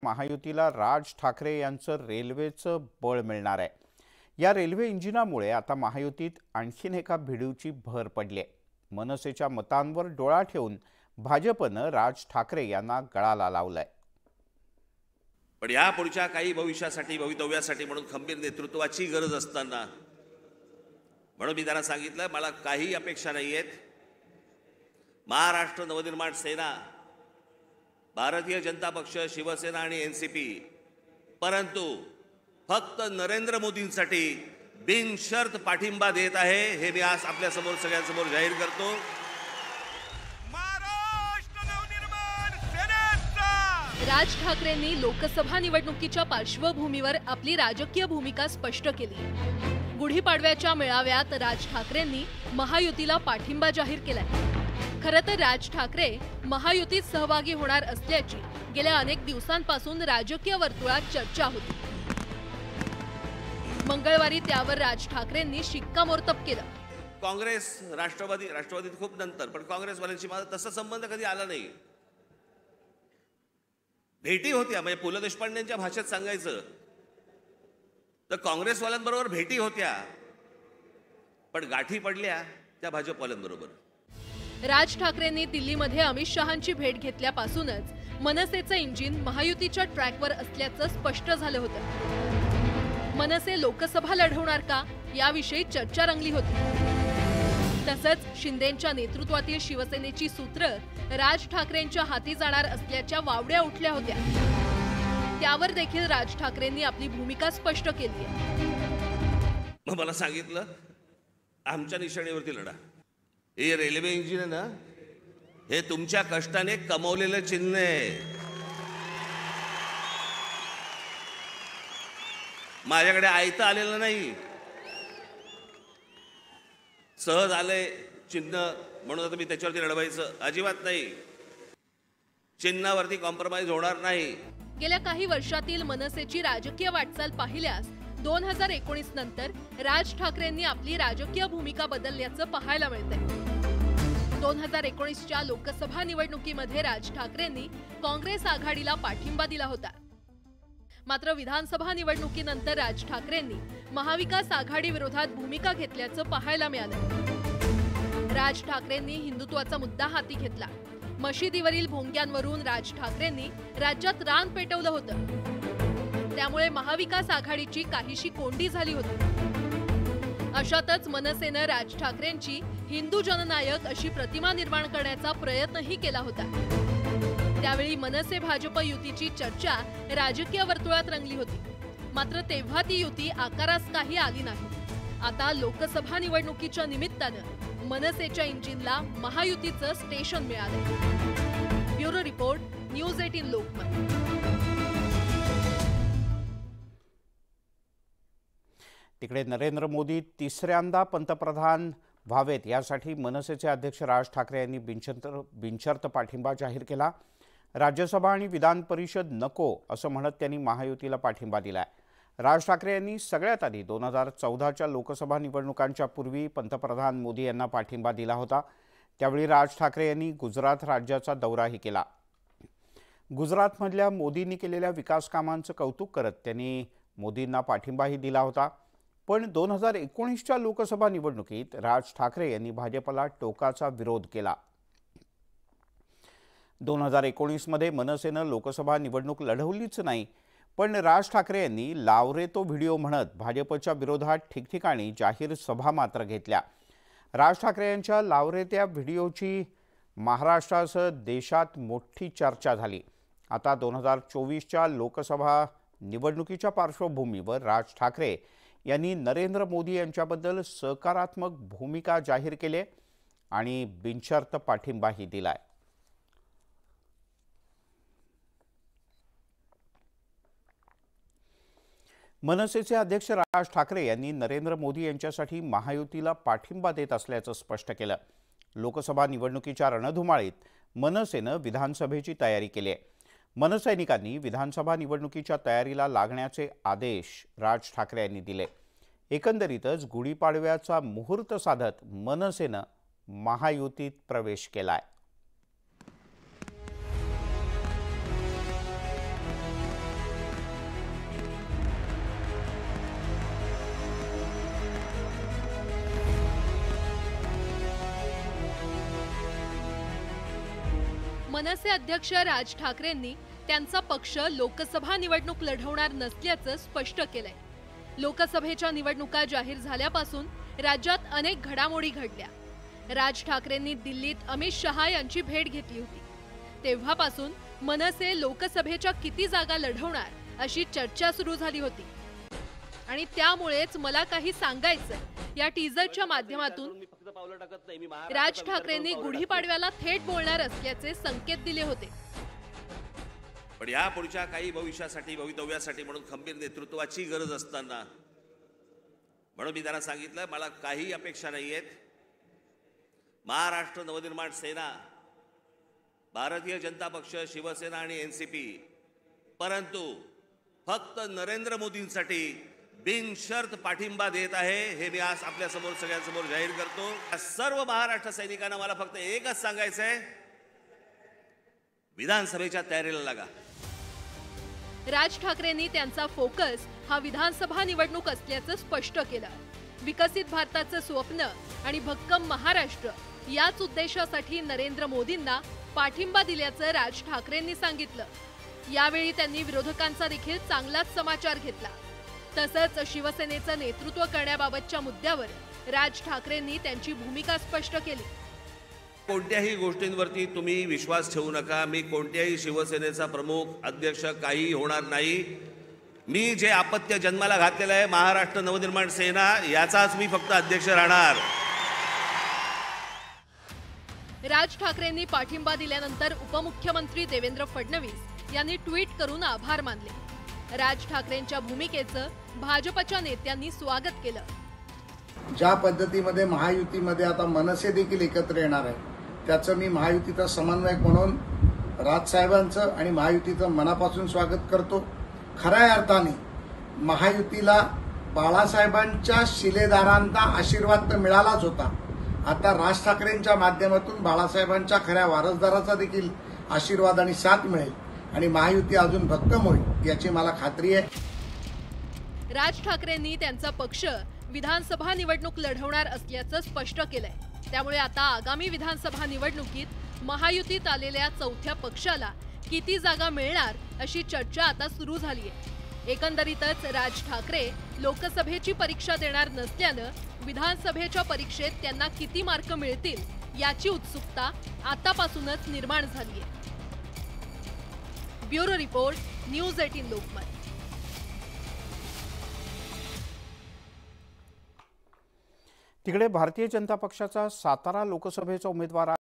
महायुतीला राज ठाकरे यांचं रेल्वेचं बळ मिळणार आहे। या रेल्वे इंजिनामुळे आता महायुतीत आणखीन एका भिडूची भर पडली आहे। मनसेच्या मतांवर डोळा ठेवून भाजपनं राज ठाकरे यांना गळाला लावलाय। पण या पुढच्या काही भवितव्यासाठी म्हणून खंबीर नेतृत्वाची गरज असताना म्हणून मी त्यांना सांगितलं, मला काही अपेक्षा नाहीयेत। महाराष्ट्र नवनिर्माण सेना, भारतीय जनता पक्ष, शिवसेना आणि एनसीपी, परंतु फक्त नरेंद्र मोदींसाठी बिनशर्त पाठिंबा देत आहे, हे मी आज आपल्या समोर सगळ्यांसमोर जाहीर करतो। राज ठाकरेंनी लोकसभा निवडणुकीच्या पार्श्वभूमीवर आपली राजकीय भूमिका स्पष्ट केली। गुढीपाडव्याच्या मेळाव्यात राज ठाकरेंनी महायुतीला पाठिंबा जाहीर केलाय। खरं तर राज ठाकरे महायुतीत सहभागी होणार असल्याची गेल्या अनेक दिवसांपासून राजकीय वर्तुळात चर्चा होती। मंगळवारी त्यावर राज ठाकरेंनी शिक्कामोर्तब केलं। काँग्रेस राष्ट्रवादीत खूप नंतर, पण काँग्रेसवाल्यांशी माझा तसा संबंध कधी आला नाही। भेटी होत्या, म्हणजे पु ल देशपांडेंच्या भाषेत सांगायचं तर काँग्रेसवाल्यांबरोबर भेटी होत्या, पण गाठी पडल्या त्या भाजपवाल्यांबरोबर। राज ठाकरेंनी दिल्लीमध्ये अमित शहांची भेट घेतल्यापासूनच मनसेचं इंजिन महायुतीच्या ट्रॅकवर असल्याचं स्पष्ट झालं होतं। मनसे लोकसभा लढवणार का याविषयी चर्चा रंगली होती। तसंच शिंदेंच्या नेतृत्वातील शिवसेनेची सूत्र राज ठाकरेंच्या हाती जाणार असल्याच्या वावड्या उठल्या होत्या। त्यावर देखील राज ठाकरेंनी आपली भूमिका स्पष्ट केली आहे। मग मला सांगितलं, आमच्या निशाणीवरती लढा। हे रेल्वे इंजिन आहे ना, हे तुमच्या कष्टाने कमवलेलं चिन्ह आहे। माझ्याकडे आयतं आलेलं नाही, सहज आलंय चिन्ह म्हणून आता मी त्याच्यावरती लढवायचं अजिबात नाही। चिन्हावरती कॉम्प्रोमाइज होणार नाही। गेल्या काही वर्षातील मनसेची राजकीय वाटचाल पाहिल्यास 2019 नंतर राज ठाकरेंनी आपली राजकीय भूमिका बदलल्याचं पाहायला मिळतंय। 2019च्या लोकसभा निवडणुकीमध्ये राज ठाकरेंनी काँग्रेस आघाडीला पाठिंबा दिला होता। मात्र विधानसभा निवडणुकीनंतर राज ठाकरेंनी महाविकास आघाडी विरोधात भूमिका घेतल्याचं पाहायला मिळालं। राज ठाकरेंनी हिंदुत्वाचा मुद्दा हाती घेतला। मशिदीवरील भोंग्यांवरून राज ठाकरेंनी राज्यात रान पेटवलं होतं। त्यामुळे महाविकास आघाडीची काहीशी कोंडी झाली होती। अशातच मनसेनं राज ठाकरेंची हिंदू जननायक अशी प्रतिमा निर्माण करण्याचा प्रयत्नही केला होता। त्यावेळी मनसे भाजप युतीची चर्चा राजकीय वर्तुळात रंगली होती। मात्र तेव्हा ती युती आकारास काही आली नाही। आता लोकसभा निवडणुकीच्या निमित्तानं मनसेच्या इंजिनला महायुतीचं स्टेशन मिळालंय। Bureau report, news 18 Lokmat. तिकडे नरेंद्र मोदी तिसऱ्यांदा पंतप्रधान व्हावेत यासाठी मनसेचे अध्यक्ष राज ठाकरे यांनी बिनशर्त पाठिंबा जाहीर केला। राज्यसभा आणि विधान परिषद नको असं म्हणत त्यांनी महायुतीला पाठिंबा दिलाय। राज ठाकरे यांनी सगळ्यात आधी 2014च्या लोकसभा निवडणुकांच्या पूर्वी पंतप्रधान मोदी यांना पाठिंबा दिला होता। त्यावेळी राज ठाकरे यांनी गुजरात राज्याचा दौराही केला। गुजरातमधल्या मोदींनी केलेल्या विकास कामांचं कौतुक करत त्यांनी मोदींना पाठिंबाही दिला होता। पण 2019च्या लोकसभा निवडणुकीत राज ठाकरे यांनी भाजपला टोकाचा विरोध केला। 2019मध्ये मनसेनं लोकसभा निवडणूक लढवलीच नाही, पण राज ठाकरे यांनी लाव रे तो व्हिडिओ म्हणत भाजपच्या विरोधात ठिकठिकाणी जाहीर सभा मात्र घेतल्या। राज ठाकरे यांच्या लाव रे त्या व्हिडिओची महाराष्ट्रासह देशात मोठी चर्चा झाली। आता 2024च्या लोकसभा निवडणुकीच्या पार्श्वभूमीवर राज ठाकरे यांनी नरेंद्र मोदी यांच्याबद्दल सकारात्मक भूमिका जाहीर केली आणि बिनशर्त पाठिंबाही दिलाय। मनसेचे अध्यक्ष राज ठाकरे यांनी नरेंद्र मोदी यांच्यासाठी महायुतीला पाठिंबा देत असल्याचं स्पष्ट केलं। लोकसभा निवडणुकीच्या रणधुमाळीत मनसेनं विधानसभेची तयारी केली आहे। मनसैनिकांनी विधानसभा निवडणुकीच्या तयारीला लागण्याचे आदेश राज ठाकरे यांनी दिले। एकंदरीतच गुढीपाडव्याचा मुहूर्त साधत मनसेनं महायुतीत प्रवेश केलाय। मनसे अध्यक्ष राज ठाकरेंनी त्यांचा पक्ष लोकसभा निवडणूक लढवणार नसल्याचं स्पष्ट केलंय। लोकसभेच्या निवडणुका जाहीर झाल्यापासून राज्यात अनेक घडामोडी घडल्या। राज ठाकरेंनी दिल्लीत अमित शहा यांची भेट घेतली होती। तेव्हापासून मनसे लोकसभेच्या किती जागा लढवणार अशी चर्चा सुरू झाली होती आणि त्यामुळेच मला काही सांगायचं या टीझरच्या माध्यमातून राज ठाकरेंनी गुढीपाडव्याला थेट बोलणार असल्याचे संकेत दिले होते। पण या पुढच्या काही भवितव्यासाठी म्हणून खंबीर नेतृत्वाची गरज असताना म्हणून मी त्यांना सांगितलं मला काही अपेक्षा नाहीयेत। महाराष्ट्र नवनिर्माण सेना, भारतीय जनता पक्ष, शिवसेना आणि एनसीपी, परंतु फक्त नरेंद्र मोदींसाठी बिनशर्त पाठिंबा देत आहे हे मी आज आपल्या समोर सगळ्यांसमोर जाहीर करतो। सर्व महाराष्ट्र सैनिकांना मला फक्त एकच सांगायचं आहे, विधानसभेच्या तयारीला लागा। राज ठाकरेंनी त्यांचा फोकस हा विधानसभा निवडणूक असल्याचं स्पष्ट केलं। विकसित भारताचं स्वप्न आणि भक्कम महाराष्ट्र याच उद्देशासाठी नरेंद्र मोदींना पाठिंबा दिल्याचं राज ठाकरेंनी सांगितलं। यावेळी त्यांनी विरोधकांचा देखील चांगलाच समाचार घेतला। तसंच शिवसेनेचं नेतृत्व करण्याबाबतच्या मुद्द्यावर राज ठाकरेंनी त्यांची भूमिका स्पष्ट केली। कोणत्याही गोष्टींवरती तुम्ही विश्वास ठेवू नका। मी कोणत्याही शिवसेनेचा प्रमुख अध्यक्ष काही होणार नाही। मी जे अपत्य जन्माला घातलेलं आहे महाराष्ट्र नवनिर्माण सेना याचाच मी फक्त अध्यक्ष राहणार। राज ठाकरेंनी पाठिंबा दिल्यानंतर उपमुख्यमंत्री देवेंद्र फडणवीस यांनी ट्विट करून आभार मानले। राज ठाकरेंच्या भूमिकेचं भाजपच्या नेत्यांनी स्वागत केलं। ज्या पद्धतीमध्ये महायुतीमध्ये आता मनसे देखील एकत्र येणार आहे त्याचं मी महायुतीचा समन्वयक म्हणून राजसाहेबांचं आणि महायुतीचं मनापासून स्वागत करतो। खऱ्या अर्थाने महायुतीला बाळासाहेबांच्या शिलेदारांचा आशीर्वाद तर मिळालाच होता, आता राज ठाकरेंच्या माध्यमातून बाळासाहेबांच्या खऱ्या वारसदाराचा देखील आशीर्वाद आणि साथ मिळेल आणि महायुती अजून भक्कम होईल याची मला खात्री आहे। राज ठाकरेंनी त्यांचा पक्ष विधानसभा निवडणूक लढवणार असल्याचं स्पष्ट केलंय। त्यामुळे आता आगामी विधानसभा निवडणुकीत महायुतीत आलेल्या चौथ्या पक्षाला किती जागा मिळणार अशी चर्चा आता सुरू झाली आहे। एकंदरीतच राज ठाकरे लोकसभेची परीक्षा देणार नसल्यानं विधानसभेच्या परीक्षेत त्यांना किती मार्क मिळतील याची उत्सुकता आतापासूनच निर्माण झाली आहे। Bureau report, news 18 Lokmat. तिकडे भारतीय जनता पक्षाचा सातारा लोकसभेचा उमेदवार